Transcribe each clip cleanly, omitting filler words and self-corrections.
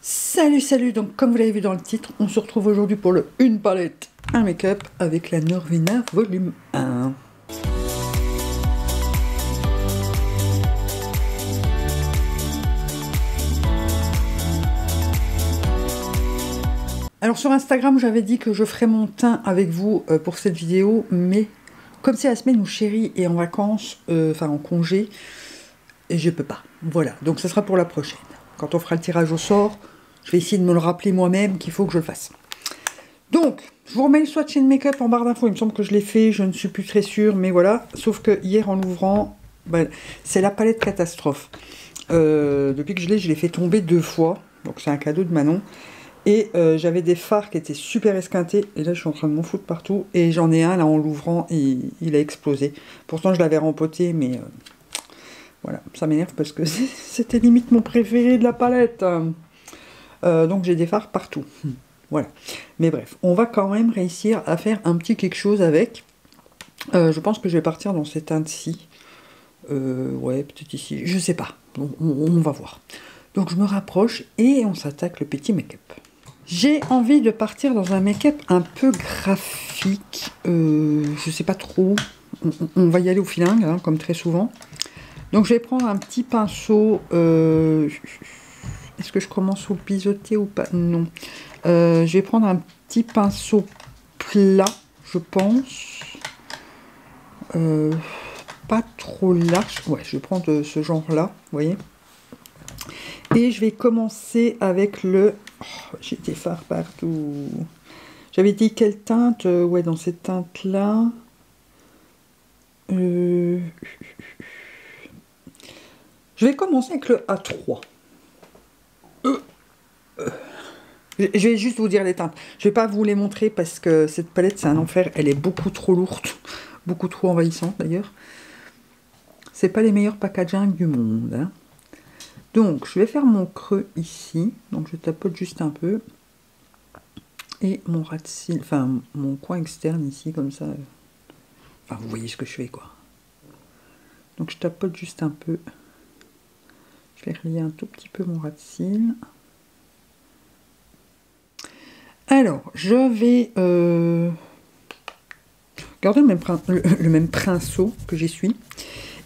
Salut, salut! Donc, comme vous l'avez vu dans le titre, on se retrouve aujourd'hui pour le Une palette, un make-up avec la Norvina volume 1. Alors, sur Instagram, j'avais dit que je ferais mon teint avec vous pour cette vidéo, mais comme c'est la semaine où Chérie est en vacances, enfin en congé, et je peux pas. Voilà, donc ça sera pour la prochaine. Quand on fera le tirage au sort, je vais essayer de me le rappeler moi-même qu'il faut que je le fasse. Donc, je vous remets le swatch and make-up en barre d'infos. Il me semble que je l'ai fait, je ne suis plus très sûre, mais voilà. Sauf que hier, en l'ouvrant, ben, c'est la palette catastrophe. Depuis que je l'ai fait tomber 2 fois. Donc, c'est un cadeau de Manon. Et j'avais des fards qui étaient super esquintés. Et là, je suis en train de m'en foutre partout. Et j'en ai un, là, en l'ouvrant, et il a explosé. Pourtant, je l'avais rempoté, mais... voilà, ça m'énerve parce que c'était limite mon préféré de la palette. Donc j'ai des fards partout. Voilà. Mais bref, on va quand même réussir à faire un petit quelque chose avec. Je pense que je vais partir dans cette teinte-ci. Ouais, peut-être ici. Je sais pas. On va voir. Donc je me rapproche et on s'attaque le petit make-up. J'ai envie de partir dans un make-up un peu graphique. Je sais pas trop. On va y aller au filingue, hein, comme très souvent. Donc je vais prendre un petit pinceau. Est-ce que je commence au biseauté ou pas? Non. Je vais prendre un petit pinceau plat, je pense. Pas trop large. Ouais, je vais prendre ce genre-là, vous voyez. Et je vais commencer avec le... Oh, j'ai des fards partout. J'avais dit quelle teinte? Ouais, dans cette teinte-là. Je vais commencer avec le A3. Je vais juste vous dire les teintes. Je vais pas vous les montrer parce que cette palette, c'est un enfer. Elle est beaucoup trop lourde. Beaucoup trop envahissante, d'ailleurs. C'est pas les meilleurs packaging du monde. Hein. Donc, je vais faire mon creux ici. Donc, je tapote juste un peu. Et mon ras de cils, enfin, mon coin externe ici, comme ça. Enfin, vous voyez ce que je fais, quoi. Donc, je tapote juste un peu. Je vais relier un tout petit peu mon ras de cils. Alors, je vais garder le même pinceau que j'essuie.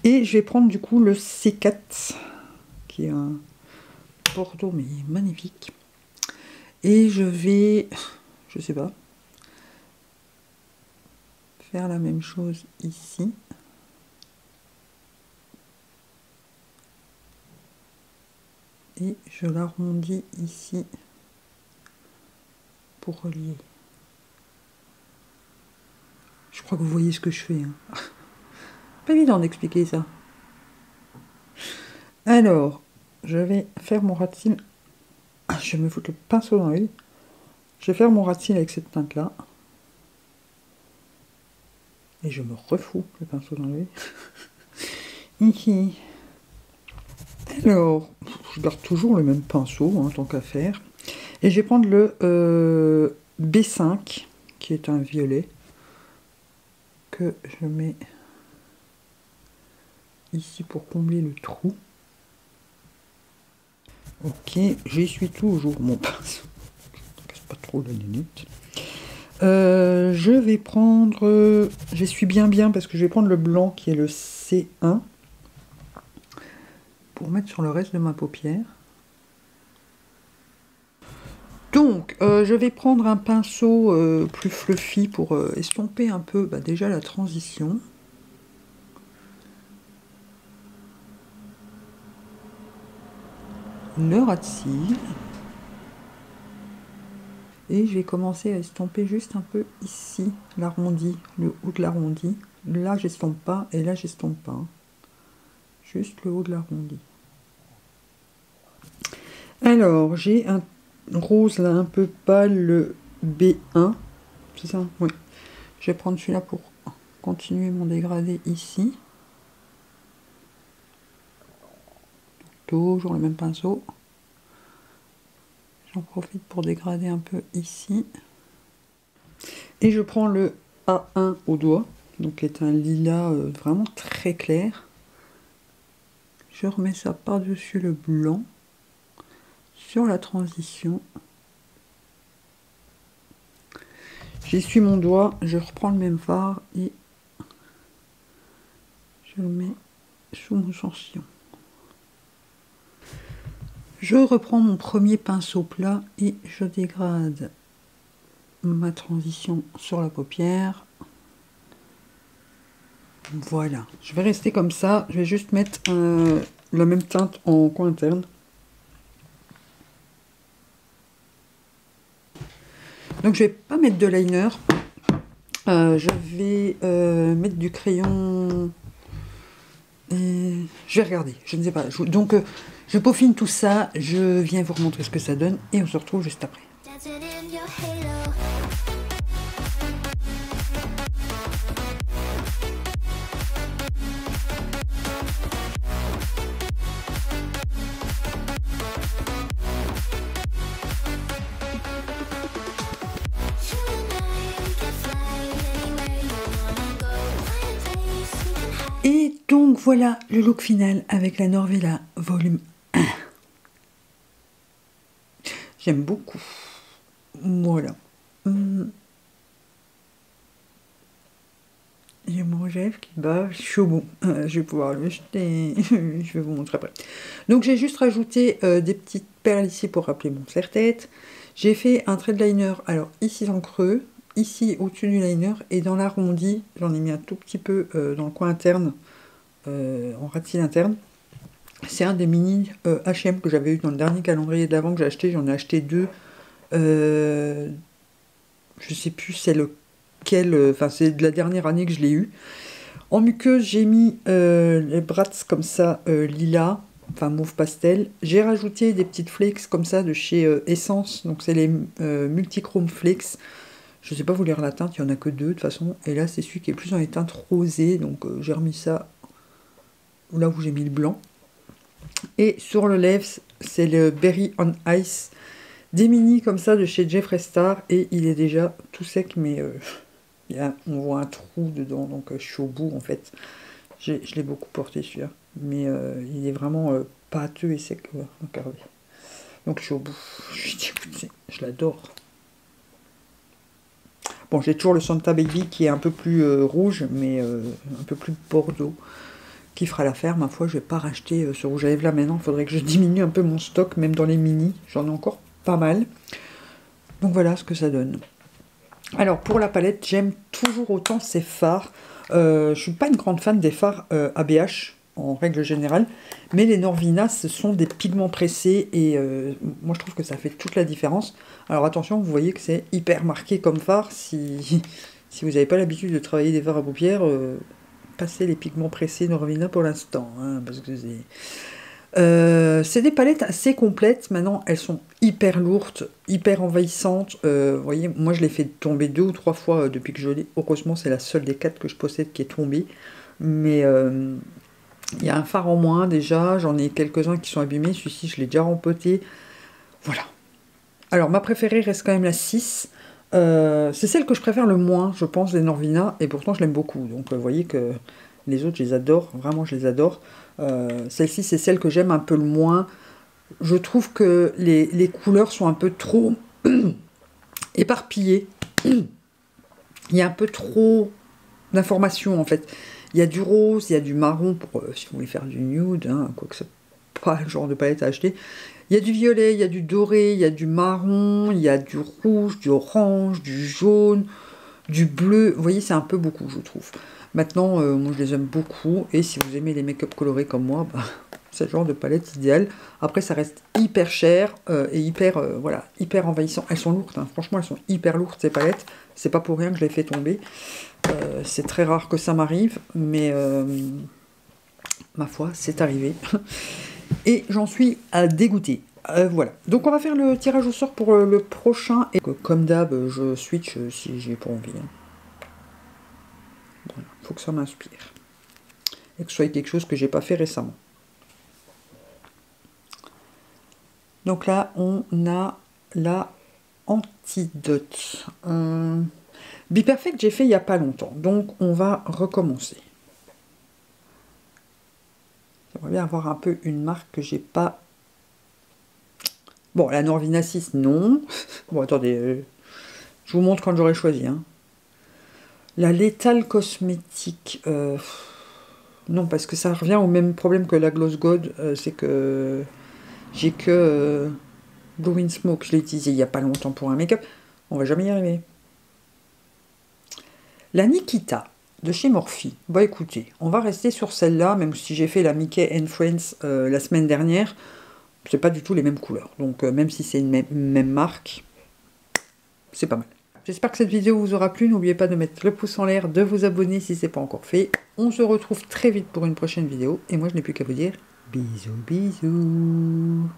Et je vais prendre du coup le C4, qui est un bordeaux, mais magnifique. Et je vais, je sais pas, faire la même chose ici. Et je l'arrondis ici pour relier. Je crois que vous voyez ce que je fais. Hein. Pas évident d'expliquer ça. Alors, je vais faire mon ras de cils. Ah, je vais me foutre le pinceau dans l'œil. Je vais faire mon ras de cils avec cette teinte-là. Et je me refous le pinceau dans l'œil. Ici. Alors, je garde toujours le même pinceau, hein, tant qu'à faire. Et je vais prendre le B5, qui est un violet, que je mets ici pour combler le trou. Ok, j'essuie toujours mon pinceau. Je casse pas trop la minute. Je vais prendre... J'essuie bien parce que je vais prendre le blanc qui est le C1 pour mettre sur le reste de ma paupière. Donc, je vais prendre un pinceau plus fluffy pour estomper un peu déjà la transition. Le ras de cils. Et je vais commencer à estomper juste un peu ici, l'arrondi, le haut de l'arrondi. Là, j'estompe pas, et là, j'estompe pas. Juste le haut de l'arrondi. Alors, j'ai un rose là un peu pâle, le B1. C'est ça? Oui. Je vais prendre celui-là pour continuer mon dégradé ici. Toujours le même pinceau. J'en profite pour dégrader un peu ici. Et je prends le A1 au doigt, donc qui est un lilas vraiment très clair. Je remets ça par-dessus le blanc. sur la transition. J'essuie mon doigt, je reprends le même fard et je le mets sous mon chantillon. Je reprends mon premier pinceau plat et je dégrade ma transition sur la paupière. Voilà, je vais rester comme ça. Je vais juste mettre la même teinte en coin interne. Donc je vais pas mettre de liner. Je vais mettre du crayon. Et je vais regarder, je ne sais pas. Donc je peaufine tout ça. Je viens vous remontrer ce que ça donne et on se retrouve juste après. Et donc voilà le look final avec la Norvella volume 1. J'aime beaucoup. Voilà. J'ai mon rouge à lèvres qui bat chaud bon. Je vais pouvoir le jeter. Je vais vous montrer après. Donc j'ai juste rajouté des petites perles ici pour rappeler mon serre-tête. J'ai fait un trait de liner. Alors ici en creux, ici au-dessus du liner et dans l'arrondi, j'en ai mis un tout petit peu dans le coin interne, en ras-de-cils interne. C'est un des mini H&M que j'avais eu dans le dernier calendrier d'avant que j'ai acheté. J'en ai acheté deux. Je sais plus c'est lequel. Enfin, c'est de la dernière année que je l'ai eu. En muqueuse, j'ai mis les brats comme ça, lilas, enfin mauve pastel. J'ai rajouté des petites flakes comme ça de chez Essence. Donc c'est les Multichrome Flakes. Je sais pas vous lire la teinte, il n'y en a que deux de toute façon. Et là, c'est celui qui est plus dans les teintes rosées. Donc j'ai remis ça là où j'ai mis le blanc. Et sur le lèvre, c'est le Berry on Ice. Des mini comme ça de chez Jeffree Star. Et il est déjà tout sec, mais on voit un trou dedans. Donc je suis au bout en fait. Je l'ai beaucoup porté celui-là. Mais il est vraiment pâteux et sec. Regardez. Donc je suis au bout. Je suis dégoûtée. Je l'adore. Bon, j'ai toujours le Santa Baby qui est un peu plus rouge, mais un peu plus bordeaux, qui fera l'affaire. Ma foi, je vais pas racheter ce rouge à lèvres là maintenant. Il faudrait que je diminue un peu mon stock, même dans les mini. J'en ai encore pas mal. Donc voilà ce que ça donne. Alors pour la palette, j'aime toujours autant ces fards. Je suis pas une grande fan des fards ABH en règle générale, mais les Norvina, ce sont des pigments pressés et moi je trouve que ça fait toute la différence. Alors attention, vous voyez que c'est hyper marqué comme fard. Si vous n'avez pas l'habitude de travailler des fards à paupières, passez les pigments pressés Norvina pour l'instant, hein, parce que c'est des palettes assez complètes. Maintenant, elles sont hyper lourdes, hyper envahissantes. Vous voyez, moi je l'ai fait tomber 2 ou 3 fois depuis que je l'ai. Heureusement, c'est la seule des 4 que je possède qui est tombée. Mais il y a un fard en moins déjà. J'en ai quelques-uns qui sont abîmés. Celui-ci, je l'ai déjà rempoté. Voilà. Alors, ma préférée reste quand même la 6. C'est celle que je préfère le moins, je pense, des Norvina. Et pourtant, je l'aime beaucoup. Donc, vous voyez que les autres, je les adore. Vraiment, je les adore. Celle-ci, c'est celle que j'aime un peu le moins. Je trouve que les couleurs sont un peu trop éparpillées. Il y a un peu trop d'informations, en fait. Il y a du rose, il y a du marron, pour si vous voulez faire du nude, hein, quoique c'est pas le genre de palette à acheter. Il y a du violet, il y a du doré, il y a du marron, il y a du rouge, du orange, du jaune, du bleu. Vous voyez, c'est un peu beaucoup, je trouve. Maintenant, moi, je les aime beaucoup. Et si vous aimez les make-up colorés comme moi, bah, c'est le genre de palette idéale. Après, ça reste hyper cher et hyper, voilà, hyper envahissant. Elles sont lourdes, hein. Franchement, elles sont hyper lourdes, ces palettes. C'est pas pour rien que je les fais tomber. C'est très rare que ça m'arrive, mais ma foi, c'est arrivé. Et j'en suis dégoûtée. Voilà. Donc on va faire le tirage au sort pour le prochain. Et comme d'hab, je switch si j'ai pas envie. Hein. Voilà. Faut que ça m'inspire. Et que ce soit quelque chose que j'ai pas fait récemment. Donc là, on a la antidote. Be Perfect, j'ai fait il n'y a pas longtemps. Donc on va recommencer. J'aimerais bien avoir un peu une marque que j'ai pas Bon, la Norvina 6, non. Bon, attendez, je vous montre quand j'aurai choisi. Hein. La Lethal Cosmétique, non, parce que ça revient au même problème que la Gloss God, c'est que j'ai que Blue Smoke, je l'ai utilisé il n'y a pas longtemps pour un make-up. On va jamais y arriver. La Nikita de chez Morphe. Bah écoutez, on va rester sur celle-là, même si j'ai fait la Mickey and Friends la semaine dernière. C'est pas du tout les mêmes couleurs. Donc même si c'est une même marque, c'est pas mal. J'espère que cette vidéo vous aura plu. N'oubliez pas de mettre le pouce en l'air, de vous abonner si ce n'est pas encore fait. On se retrouve très vite pour une prochaine vidéo. Et moi, je n'ai plus qu'à vous dire bisous, bisous.